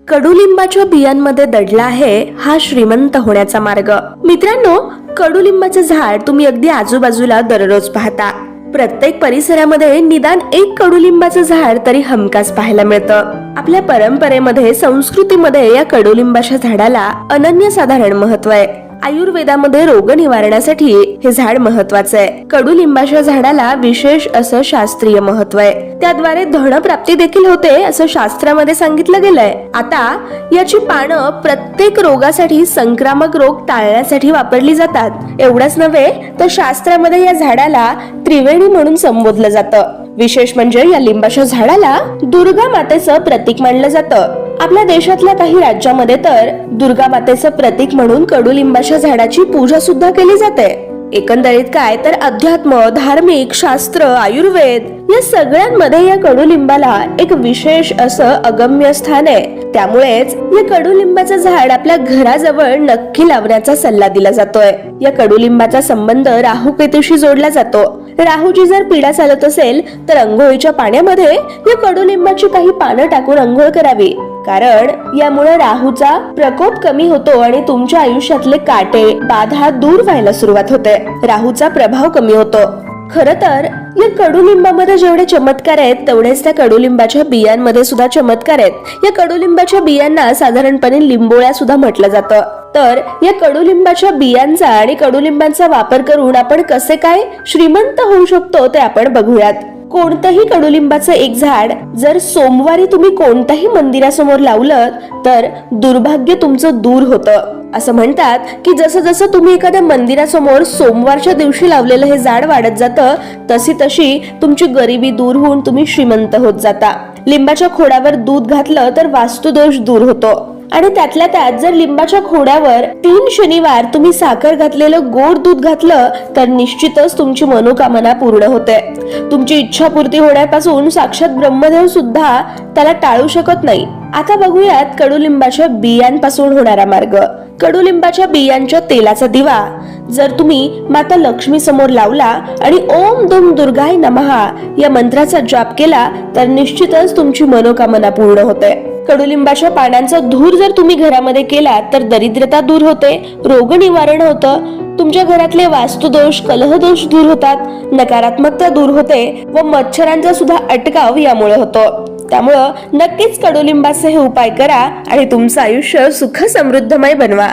कडुलिंबाच्या बियांमध्ये दडला आहे हा श्रीमंत होण्याचा मार्ग। मित्रांनो, कडुलिंबाचे झाड तुम्ही अगदी आजूबाजूला दररोज पाहता। प्रत्येक परिसरामध्ये निदान एक कडुलिंबाचं झाड तरी हमखास पाहायला मिळतं। आपल्या परंपरेमध्ये, संस्कृतीमध्ये या कडुलिंबाच्या झाडाला अनन्यसाधारण महत्व आहे। आयुर्वेदामध्ये रोग निवारणासाठी हे झाड महत्वाचे आहे। कडुलिंबाच्या झाडाला विशेष असं शास्त्रीय महत्व आहे। त्याद्वारे धनप्राप्ती देखील होते असं शास्त्रामध्ये सांगितलं गेलंय। आता याची पानं प्रत्येक रोगासाठी, संक्रामक रोग टाळण्यासाठी वापरली जातात। एवढंच नव्हे तर शास्त्रामध्ये या झाडाला त्रिवेणी म्हणून संबोधलं जातं। विशेष म्हणजे या लिंबाच्या झाडाला दुर्गा मातेचं प्रतीक मानलं जातं। आपल्या देशातल्या काही राज्यामध्ये तर दुर्गा मातेचं प्रतीक म्हणून कडुलिंबाच्या झाडाची पूजा सुद्धा केली जाते। एकंदरीत काय तर अध्यात्म, धार्मिक, शास्त्र, आयुर्वेद या सगळ्यांमध्ये या कडुलिंबाला एक विशेष असं अगम्य स्थान आहे। त्यामुळेच या कडुलिंबाचं झाड आपल्या घराजवळ नक्की लावण्याचा सल्ला दिला जातोय। या कडुलिंबाचा संबंध राहू केतूशी जोडला जातो। राहूची जर पीडा चालत असेल तर अंघोळीच्या पाण्यामध्ये या कडुलिंबाची काही पानं टाकून अंघोळ करावी, कारण यामुळे राहूचा प्रकोप कमी होतो आणि तुमच्या आयुष्यातले काटे, बाधा दूर व्हायला सुरुवात होते। राहूचा प्रभाव कमी होतो। खरं तर या कडुलिंबामध्ये जेवढे चमत्कार आहेत तेवढेच त्या कडुलिंबाच्या बियांमध्ये सुद्धा चमत्कार आहेत। या कडुलिंबाच्या बियांना साधारणपणे लिंबोळ्या सुद्धा म्हटलं जातं। तर या कडुलिंबाच्या बियांचा आणि कडुलिंबाचा वापर करून आपण कसे काय श्रीमंत होऊ शकतो ते आपण बघूयात। कोणतंही कडुलिंबाचं एक झाड जर सोमवारी तुम्ही कोणत्याही मंदिरासमोर लावलं तर दुर्भाग्य तुमचं दूर होतं। असं म्हणतात की जसं जसं तुम्ही एखाद्या मंदिरासमोर सोमवारच्या दिवशी लावलेलं हे झाड वाढत जातं, तशी तशी तुमची गरिबी दूर होऊन तुम्ही श्रीमंत होत जाता। लिंबाच्या खोडावर दूध घातलं तर वास्तुदोष दूर होतो आणि त्यातल्या त्यात जर लिंबाच्या खोडावर 3 शनिवार तुम्ही साखर घातलेलं गोड दूध घातलं तर निश्चितच तुमची मनोकामना पूर्ण होते। तुमची इच्छा पूर्ती होण्यापासून साक्षात ब्रह्मदेव सुद्धा त्याला टाळू शकत नाही। आता बघूयात कडुलिंबाच्या बियांपासून होणारा मार्ग। कडुलिंबाच्या बियांच्या तेलाचा दिवा जर तुम्ही माता लक्ष्मी समोर लावला आणि ओम दुम दुर्गाय नमः या मंत्राचा जाप केला तर निश्चितच तुमची मनोकामना पूर्ण होते। कडुलिंबाच्या पानांचा धूर जर तुम्ही घरामध्ये केला तर दरिद्रता दूर होते, रोग निवारण होतं, तुमच्या घरातले वास्तुदोष, कलहदोष दूर होतात, नकारात्मकता दूर होते व मच्छरांचा सुद्धा अटकाव यामुळे होतो। त्यामुळं नक्कीच कडुलिंबाचे हे उपाय करा आणि तुमचं आयुष्य सुख समृद्धमय बनवा।